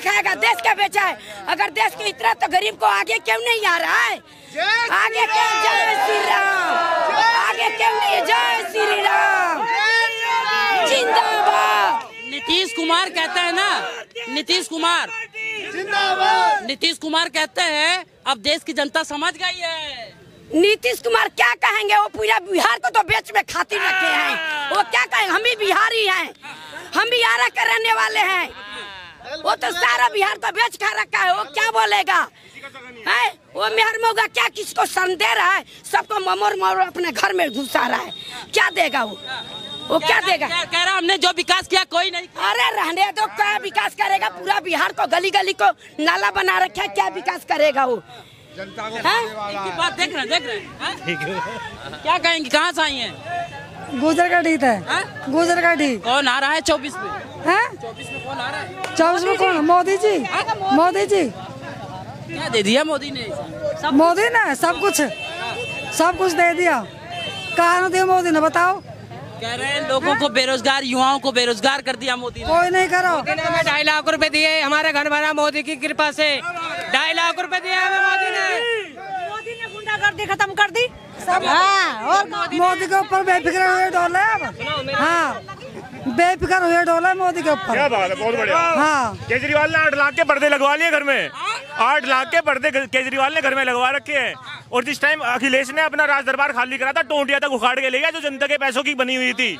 खाएगा? देश का बेचा है। अगर देश को इतना तो गरीब को आगे क्यों नहीं आ रहा है? आगे क्यों? जय श्री राम। आगे क्यों नहीं? जय श्री राम जिंदाबाद। नीतीश कुमार कहते हैं ना, नीतीश कुमार कहते हैं अब देश की जनता समझ गई है। नीतीश कुमार क्या कहेंगे? वो पूरा बिहार को तो बेच में खातिर रखे हैं। वो क्या कहेंगे? हम भी बिहारी हैं, हम भी आरा के रहने वाले हैं। वो तो सारा बिहार तो बेच खा रखा है। वो क्या बोलेगा? है वो मेहर मोगा क्या किसको सन दे रहा है? सबको ममोर अपने घर में घुसा रहा है। क्या देगा वो क्या देगा? कह रहा हमने जो विकास किया कोई नहीं। अरे रहने दो, क्या विकास करेगा? पूरा बिहार को गली गली को नाला बना रखा है। क्या विकास करेगा वो? जनता को बात देख रहे हैं। क्या कहेंगे? कहाँ से आई हैं? गुजरगाड़ी है। गुजरगाड़ी। कौन आ रहा है 24 में? 24 में कौन आ रहा है? 24 में कौन? मोदी जी। मोदी जी क्या दे दिया मोदी ने? मोदी ने सब कुछ दे दिया। कहा दिया मोदी ने? बताओ। कह रहे हैं लोगों को बेरोजगार, युवाओं को बेरोजगार कर दिया मोदी ने। कोई नहीं करो। हमें 2.5 लाख रुपए दिए, हमारे घर बना मोदी की कृपा से। 2.5 लाख रुपए दिए हमें मोदी ने गुंडागर्दी खत्म कर दी सब। हाँ, और मोदी के ऊपर बेफिक्र हुए डोले अब। हाँ, बेफिक्र हुए डोले मोदी के ऊपर। क्या बात है, बहुत बढ़िया। हाँ, केजरीवाल ने 8 लाख के पर्दे लगवा लिए घर में। 8 लाख के पर्दे केजरीवाल ने घर में लगवा रखे हैं। और जिस टाइम अखिलेश ने अपना राज दरबार खाली करा था, टोंटिया तक उखाड़ के ले गया जो जनता के पैसों की बनी हुई थी।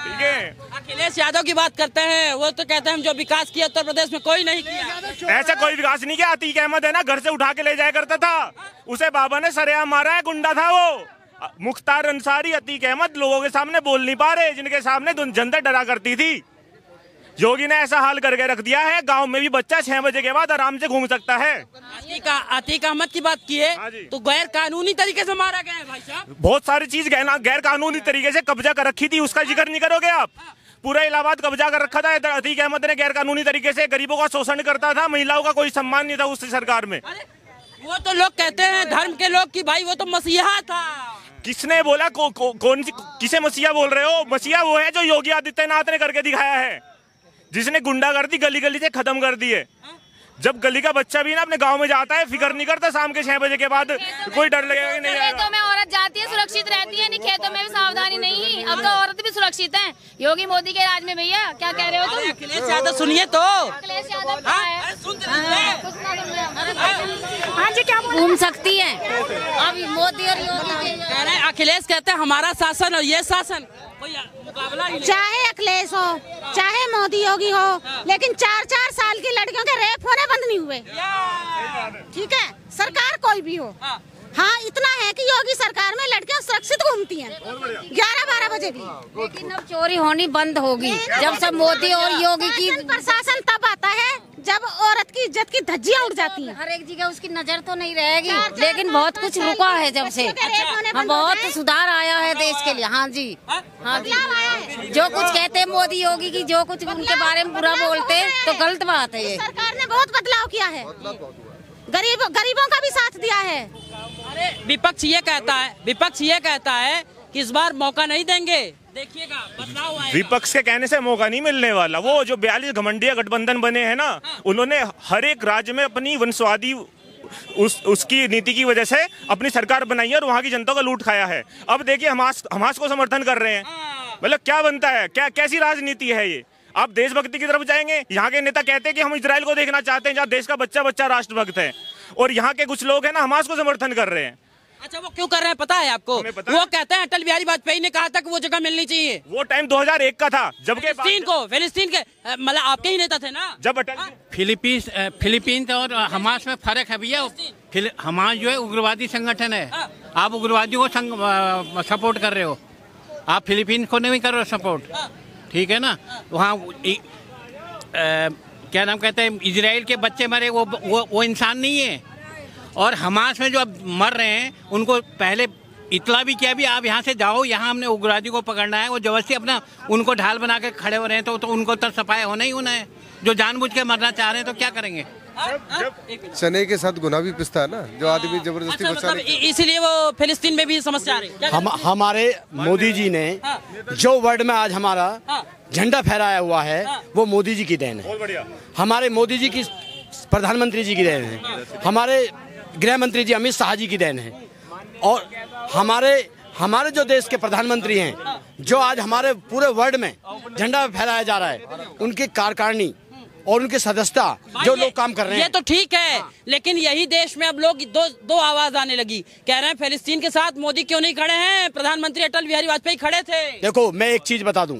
ठीक है, अखिलेश यादव की बात करते हैं। वो तो कहते हैं हम जो विकास किया उत्तर प्रदेश में कोई नहीं किया। ऐसा कोई विकास नहीं किया। अतीक अहमद है ना, घर से उठा के ले जाया करता था, उसे बाबा ने सरेआम मारा है। गुंडा था वो। मुख्तार अंसारी, अतीक अहमद लोगों के सामने बोल नहीं पा रहे, जिनके सामने जनता डरा करती थी। योगी ने ऐसा हाल करके रख दिया है, गांव में भी बच्चा 6 बजे के बाद आराम से घूम सकता है। अतीक अहमद की बात की है तो गैर कानूनी तरीके से मारा गया है भाई साहब। बहुत सारी चीज गैर कानूनी तरीके से कब्जा कर रखी थी, उसका जिक्र नहीं करोगे आप? पूरा इलाहाबाद कब्जा कर रखा था अतीक अहमद ने गैर कानूनी तरीके से। गरीबों का शोषण करता था, महिलाओं का कोई सम्मान नहीं था उस सरकार में। वो तो लोग कहते हैं धर्म के लोग कि भाई वो तो मसीहा था। किसने बोला? कौन सी किसे मसीहा बोल रहे हो? मसीहा वो है जो योगी आदित्यनाथ ने करके दिखाया है, जिसने गुंडागर्दी गली गली से खत्म कर दी है। जब गली का बच्चा भी ना अपने गांव में जाता है, फिक्र नहीं करता शाम के 6 बजे के बाद कोई डर लगेगा कि नहीं आएगा। खेतों में औरत जाती है सुरक्षित रहती है, नहीं खेतों में भी सावधानी नहीं। अब तो औरत भी सुरक्षित है योगी मोदी के राज में। भैया क्या कह रहे हो तुम? अखिलेश यादव सुनिए तो। अखिलेश यादव क्या है? हाँ जी, क्या घूम सकती है अब मोदी और योगी? कह रहे हैं अखिलेश कहते हैं हमारा शासन और ये शासन कोई मुकाबला ही नहीं। चाहे अखिलेश हो चाहे मोदी योगी हो, लेकिन 4-4 साल की लड़कियों के रेप होने बंद नहीं हुए। ठीक है, सरकार कोई भी हो। हाँ, इतना है कि योगी सरकार में लड़कियां सुरक्षित घूमती हैं 11-12 बजे भी। लेकिन अब चोरी होनी बंद होगी जब सब मोदी और योगी की। प्रशासन तब आता है जब औरत की इज्जत की धज्जियां उड़ जाती हैं। हर एक जगह उसकी नजर तो नहीं रहेगी, लेकिन बहुत कुछ रुका है जब से। हाँ, बहुत सुधार आया है देश के लिए। हाँ जी, हाँ जी। जो कुछ कहते हैं मोदी योगी की, जो कुछ उनके बारे में बुरा बोलते तो गलत बात है। ये सरकार ने बहुत बदलाव किया है, गरीबों का भी साथ दिया है। अरे विपक्ष ये कहता है कि इस बार मौका नहीं देंगे। देखिएगा बदलाव आएगा। विपक्ष के कहने से मौका नहीं मिलने वाला। वो जो 42 घमंडिया गठबंधन बने हैं ना, उन्होंने हर एक राज्य में अपनी वंशवादी उसकी नीति की वजह से अपनी सरकार बनाई है और वहाँ की जनता का लूट खाया है। अब देखिए हमास को समर्थन कर रहे हैं। मतलब क्या बनता है? क्या कैसी राजनीति है ये? आप देशभक्ति की तरफ जाएंगे? यहाँ के नेता कहते हैं कि हम इजराइल को देखना चाहते हैं जहाँ देश का बच्चा बच्चा राष्ट्रभक्त है, और यहाँ के कुछ लोग हैं ना हमास को समर्थन कर रहे हैं। अच्छा, वो क्यों कर रहे हैं पता है आपको? वो कहते हैं अटल बिहारी वाजपेयी ने कहा था कि वो जगह मिलनी चाहिए। वो टाइम 2001 का था, जबकि फिलिस्तीन के मतलब आपके ही नेता थे ना जब अटल। फिलीपींस और हमास में फर्क है भैया। हमास जो है उग्रवादी संगठन है, आप उग्रवादियों को सपोर्ट कर रहे हो, आप फिलीपींस को नहीं कर रहे हो सपोर्ट। ठीक है ना? वहाँ क्या नाम कहते हैं, इजराइल के बच्चे मरे, वो इंसान नहीं है। और हमास में जो अब मर रहे हैं उनको पहले इतना भी किया भी, आप यहाँ से जाओ, यहाँ हमने उग्रवादी को पकड़ना है, वो जबरदस्ती अपना उनको ढाल बना के खड़े हो रहे हैं, तो उनको तो सफाया होना ही होना है। जो जानबूझ के मरना चाह रहे हैं तो क्या करेंगे? चने के साथ गुना भी पिसता है ना, जो आदमी जबरदस्ती मतलब इसीलिए वो फिलिस्तीन में भी समस्या आ रही है। हमारे मोदी जी ने जो वर्ल्ड में आज हमारा झंडा फहराया हुआ है वो मोदी जी की देन है। हमारे मोदी जी की, प्रधानमंत्री जी की देन है, हमारे गृह मंत्री जी अमित शाह जी की देन है, और हमारे जो देश के प्रधानमंत्री हैं, जो आज हमारे पूरे वर्ल्ड में झंडा फहराया जा रहा है, उनकी कार्यकारिणी और उनकी सदस्यता, जो लोग काम कर रहे हैं। ये तो ठीक है, लेकिन यही देश में अब लोग दो आवाज आने लगी, कह रहे हैं फिलिस्तीन के साथ मोदी क्यों नहीं खड़े हैं, प्रधानमंत्री अटल बिहारी वाजपेयी खड़े थे। देखो, मैं एक चीज बता दूं,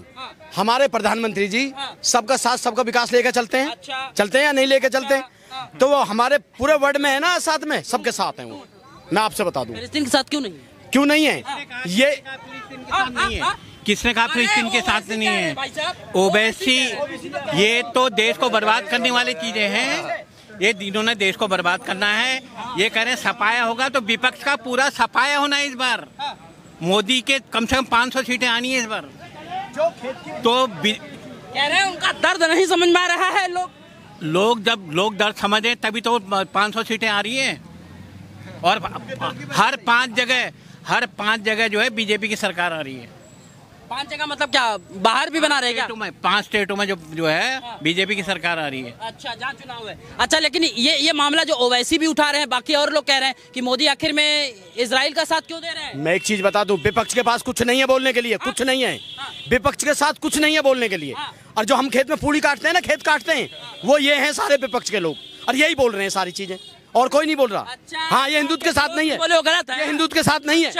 हमारे प्रधानमंत्री जी सबका साथ सबका विकास लेकर चलते हैं। चलते हैं या नहीं लेकर चलते हैं? तो वो हमारे पूरे वर्ल्ड में है ना, साथ में सबके साथ हैं वो। मैं आपसे बता दूं, फिलिस्तीन के साथ क्यों नहीं है? ये किसने कहा फिलिस्तीन के साथ नहीं है? ओवैसी, ये तो देश को बर्बाद करने वाली चीजें हैं, ये इन्होंने देश को बर्बाद करना है। ये कह रहे हैं सफाया होगा, तो विपक्ष का पूरा सफाया होना है इस बार। मोदी के कम से कम 500 सीटें आनी है इस बार। तो कह रहे हैं उनका दर्द नहीं समझ में आ रहा है। जब लोग दर्द समझे तभी तो 500 सीटें आ रही हैं, और हर 5 जगह जो है बीजेपी की सरकार आ रही है। 5 जगह मतलब क्या, बाहर भी बना रहे क्या? 5 स्टेटों में जो है बीजेपी की सरकार आ रही है। अच्छा, जहाँ चुनाव है। अच्छा, लेकिन ये मामला जो ओवैसी भी उठा रहे हैं, बाकी और लोग कह रहे हैं कि मोदी आखिर में इजराइल का साथ क्यों दे रहे हैं? मैं एक चीज बता दूं, विपक्ष के पास कुछ नहीं है बोलने के लिए, कुछ नहीं है। विपक्ष के साथ कुछ नहीं है बोलने के लिए। और जो हम खेत में पूरी काटते हैं ना, खेत काटते हैं, वो ये हैं सारे विपक्ष के लोग, और यही बोल रहे हैं सारी चीजें, और कोई नहीं बोल रहा। हाँ, ये हिंदुत्व के साथ नहीं है, ये हिंदुत्व के साथ नहीं है,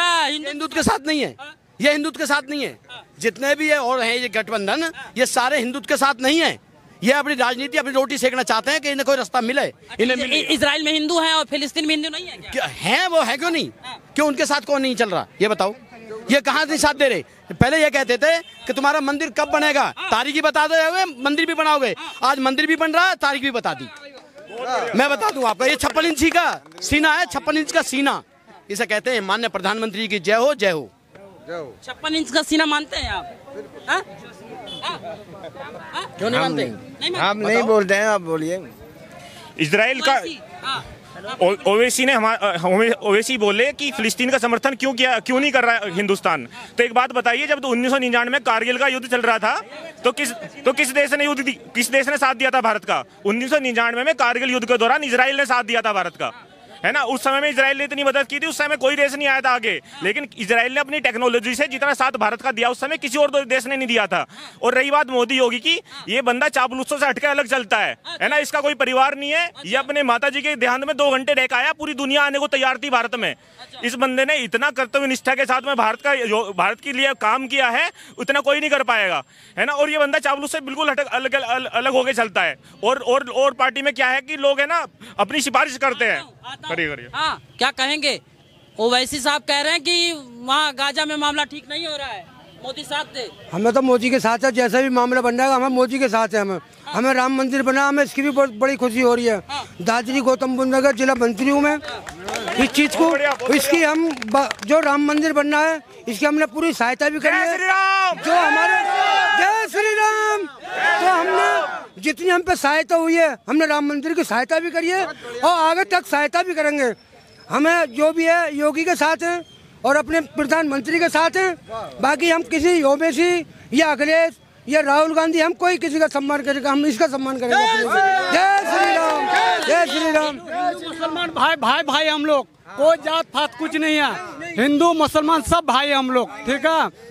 हिंदुत्व के साथ नहीं है, ये हिंदुत्व के साथ नहीं है। जितने भी है और हैं ये गठबंधन, ये सारे हिंदुत्व के साथ नहीं है। ये अपनी राजनीति, अपनी रोटी सेकना चाहते हैं कि इन्हें कोई रास्ता मिले। इजराइल में हिंदू हैं और फिलिस्तीन में हिंदू नहीं है क्या? है, वो है क्यों नहीं? क्यों उनके साथ कौन नहीं चल रहा? ये बताओ, ये कहाँ नहीं साथ दे रहे? पहले ये कहते थे कि तुम्हारा मंदिर कब बनेगा, तारीख ही बता दोगे, मंदिर भी बनाओगे। आज मंदिर भी बन रहा है, तारीख भी बता दी। मैं बता दूं आपको, ये 56 इंची का सीना है, 56 इंच का सीना, इसे कहते हैं माननीय प्रधानमंत्री की जय हो, जय हो। 56 इंच का सीना मानते हैं आप? क्यों नहीं मानते? हम नहीं बोलते हैं, आप बोलिए। इजराइल का ओवैसी ने ओवैसी बोले कि फिलिस्तीन का समर्थन क्यों नहीं कर रहा है हिंदुस्तान। तो एक बात बताइए, जब 1999 में कारगिल का युद्ध चल रहा था तो किस देश ने साथ दिया था भारत का? 1999 में कारगिल युद्ध के दौरान इजराइल ने साथ दिया था भारत का, है ना। उस समय में इजराइल ने इतनी मदद की थी, उस समय कोई देश नहीं आया था आगे, लेकिन इजराइल ने अपनी टेक्नोलॉजी से जितना साथ भारत का दिया उस समय किसी और देश ने नहीं दिया था। और रही बात मोदी योगी की, ये बंदा चापलूसों से हटके अलग चलता है ना। इसका कोई परिवार नहीं है, ये अपने माताजी के देहांत में 2 घंटे रह के आया, पूरी दुनिया आने को तैयार थी भारत में। इस बंदे ने इतना कर्तव्य निष्ठा के साथ में भारत के लिए काम किया है, उतना कोई नहीं कर पाएगा, है ना। और ये बंदा चापलूस से बिल्कुल अलग होके चलता है। और पार्टी में क्या है कि लोग है ना अपनी सिफारिश करते हैं। करिए। हाँ, क्या कहेंगे? ओवैसी साहब कह रहे हैं कि वहाँ गाजा में मामला ठीक नहीं हो रहा है, मोदी साथ दे। हमें तो मोदी के साथ है, जैसा भी मामला बन जाएगा हमें मोदी के साथ है। हमें राम मंदिर बना, हमें इसकी भी बहुत बड़ी खुशी हो रही है। दादरी गौतम बुद्ध नगर जिला मंत्री हूँ मैं, इस चीज को, इसकी हम जो राम मंदिर बनना है इसकी हमने पूरी सहायता भी करी है। जो हमारे जय श्री राम, तो हमने जितनी हम पे सहायता हुई है, हमने राम मंदिर की सहायता भी करी है और आगे तक सहायता भी करेंगे। हमें जो भी है योगी के साथ हैं और अपने प्रधानमंत्री के साथ हैं। बाकी हम किसी ओवैसी या अखिलेश या राहुल गांधी, हम कोई किसी का सम्मान करेगा, हम इसका सम्मान करेंगे। जय श्री राम, जय श्री राम। मुसलमान भाई हम लोग, कोई जात पात कुछ नहीं है, हिंदू मुसलमान सब भाई हम लोग, ठीक है।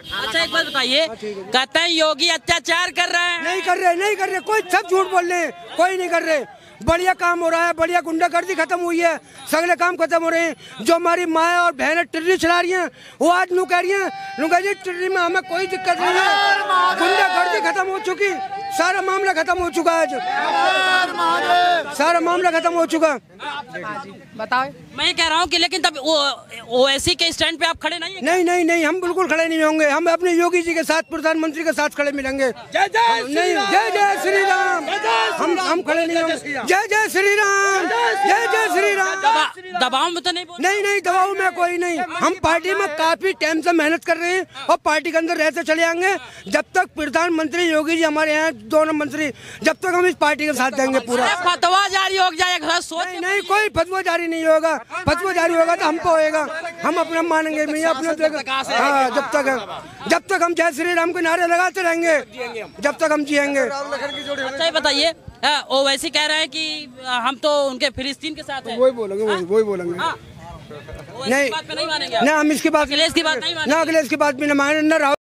अच्छा, एक बात बताइए, कहते हैं योगी अत्याचार कर रहे हैं? नहीं कर रहे, कोई सब झूठ बोल रहे हैं, कोई नहीं कर रहे। बढ़िया काम हो रहा है, बढ़िया गुंडागर्दी खत्म हुई है, सगले काम खत्म हो रहे हैं। जो हमारी माँ और बहनें टिर्री चला रही हैं, वो आज नू कह रही हैं, नू कह रही टिर्री में हमें कोई दिक्कत नहीं है, गुंडागर्दी खत्म हो चुकी, सारा मामला खत्म हो चुका है, आज सारा मामला खत्म हो चुका। बताओ। मैं ये कह रहा हूँ कि लेकिन तब ओवैसी के स्टैंड पे आप खड़े नहीं हैं? नहीं, हम बिल्कुल खड़े नहीं होंगे। हम अपने योगी जी के साथ, प्रधानमंत्री के साथ खड़े मिलेंगे। जय जय श्री राम, जय जय श्री राम। हम खड़े नहीं होंगे। जय जय श्री राम, जय जय श्री राम। दबाव में तो नहीं दबाव में कोई नहीं। हम पार्टी में काफी टाइम से मेहनत कर रहे हैं और पार्टी के अंदर रहते चले आएंगे जब तक प्रधानमंत्री योगी जी हमारे यहाँ दोनों मंत्री, जब तक हम इस पार्टी के साथ देंगे पूरा। फतवा जारी हो जाएगा, नहीं कोई फतवा जारी नहीं होगा। फतवा जारी होगा तो हमको होएगा, हम अपना मानेंगे नहीं अपना। हाँ, जब तक हम जय श्री राम के नारे लगाते रहेंगे जब तक हम जिएंगे। अच्छा बताइए, ओवैसी कह रहे हैं कि हम तो उनके फिलिस्तीन के साथ हैं। वही बोलेंगे। नहीं नहीं मानेंगे, ना हम इसकी बात, अखिलेश की बात नहीं मानेंगे। ना अखिलेश की बात भी नहीं मानेंगे, ना